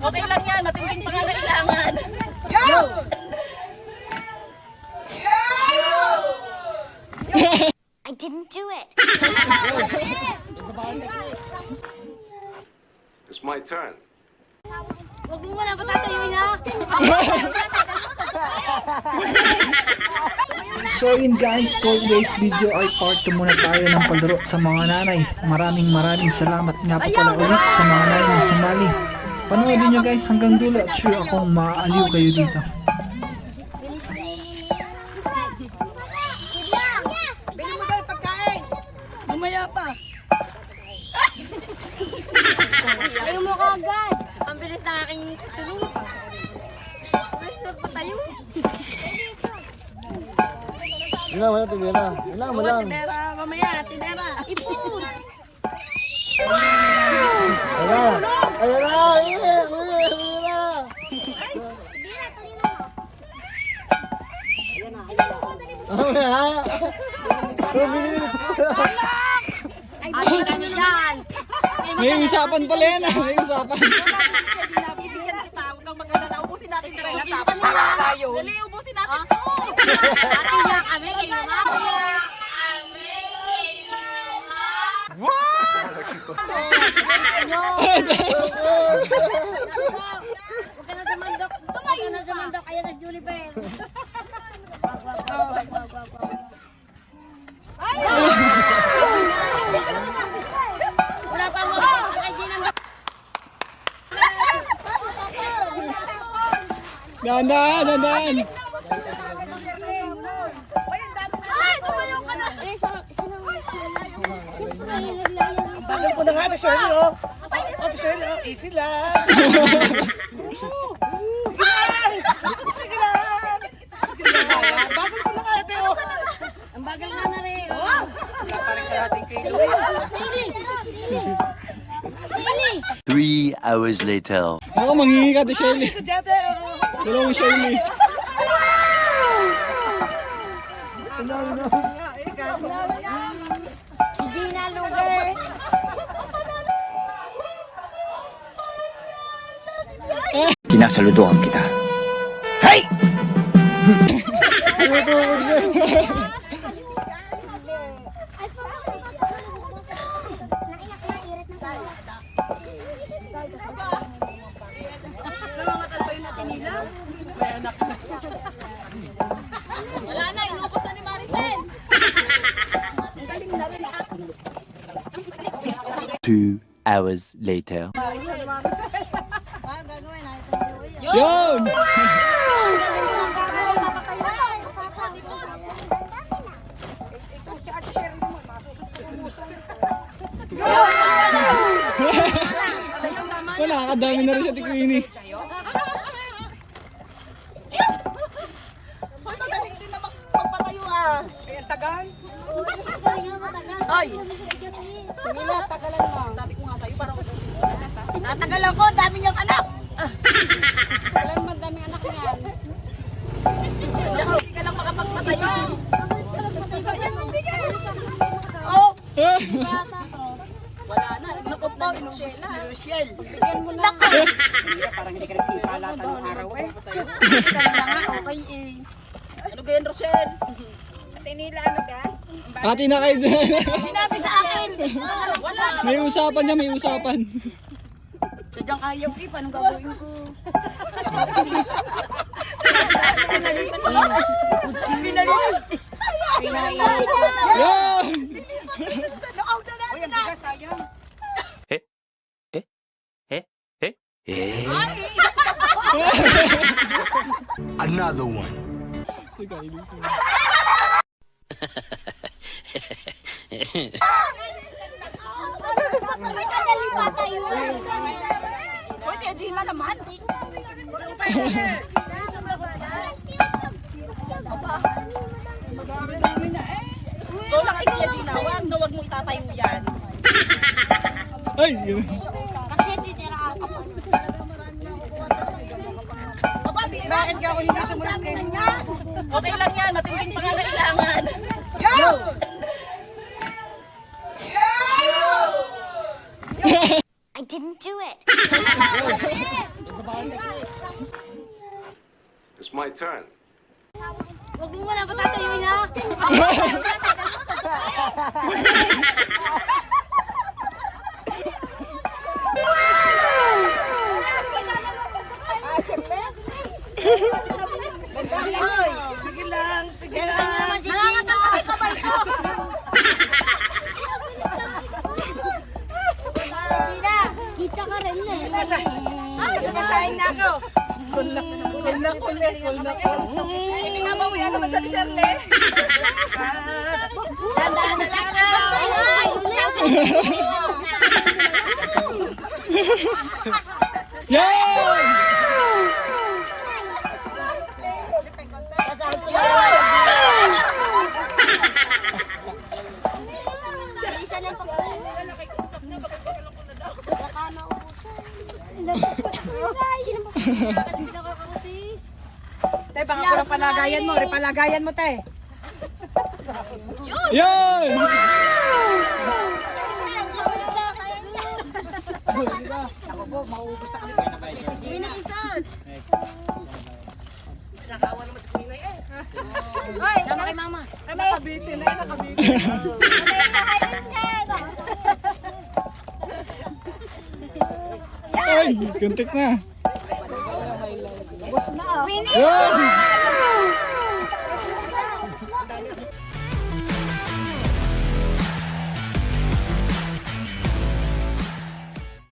Okay lang yan, matinding pangangailangan. Yo! I didn't do it. It's my turn. Huwag mo muna patatayuin ha. So yun guys, for today's video ay part 2 muna tayo ng palaro sa mga nanay. Maraming salamat nga po pala ulit sa mga nanay na sumali. Panoodin nyo guys hanggang dulo at sure akong maaaliw kayo dito. Bili mo tayo pagkain! Mamaya pa! Ayaw mo kagad. Ang bilis na aking sunod. Bilis na pa tayo. Wala, wala, tinera. Wala, wala. Tinera, mamaya, tinera! Ipon. Wala. Ayan na, ayan, wala. Bira, talino mo. Wala. 2 minutes. Ay, kami dyan. May usapan pala yan ah, may usapan. Bibigyan kita, huwag kang mag-alala. Ubusin natin ito. Tapos wala tayo. Dali, ubusin natin. Ate niya kami, kayo nga. Huwag ka na dumandok. Huwag ka na dumandok. Ayan na, Julie Bell. Wala pa mo. Kay Gina mo. Dahan, dahan. Ay, tumayo ka na. Eh, siyempre, naglayan. Bagal ko na nga na, Shirley, oh. Oh, Shirley, oh. Easy lang. Sige lang. Sige lang. Bagal ko na nga, ate, oh. Ang bagal nga na rin. Oh. Wala pa rin kalating kilo. 3 hours later. Ako manghingi ka di Shirley. Ito, Jate, oh. Dalawang Shirley. Hindi na, lugar. Kinasaluduhan kita. Wala na, inubos na ni Maricel. 2 hours later. Yun! Wala, kadami na rin sa Tikwini. Hoy, magaling din naman magpatayo ah. Ang tagal. Ay! Nila, tagalan mo. Sabi ko nga sa'yo, parang Natagalan ko, dami niyang anak. alam mo, daming anak niyan. Hindi ka lang makapagpatayo. Oh, Wala na. naku po, Rochelle. Bigyan mo na. Naku! Parang hindi ka nagsipalatan ng araw eh. Hindi ka na nga, okay eh. Ano ganyan, Rochelle? Ate Nila, ano ka? Ate na kayo. Sinabi sa akin. Wala na. May usapan niya, may usapan. Sadyang ayaw eh, paano gagawin ko? Pinalitan. Yun! Nakauta na natin na. Sayang. Another one. Nagkadali pa tayo. Hoy, kaya Gina naman. Ikaw lang ay kaya Gina. Huwag mo itatayo yan. Ay! Yun. Kasi titira ako. Bakit ka ako hindi sumunod kayo niya? Okay lang yan, matinding pangangailangan. Yo! I didn't do it. It's my turn. Huwag mo muna patatayuin ha. Sige lang, sige lang. Nangangatang ako sa kamay ko. Kita ka rin eh. Nasasahin na ako. Kulak. Sige nga ba, uya naman siya ni Shirley. Tandaan na lang na. Te, baka kulang palagayan mo. Repalagayan mo, te. Yan! Ako po, mauubos na kami. Uwi na isas. Nakakawa naman si Kuya eh. Hoy, sama kay mama. Nakabitin na, nakabitin. Ay, kuntik na. Ubus na. Yan!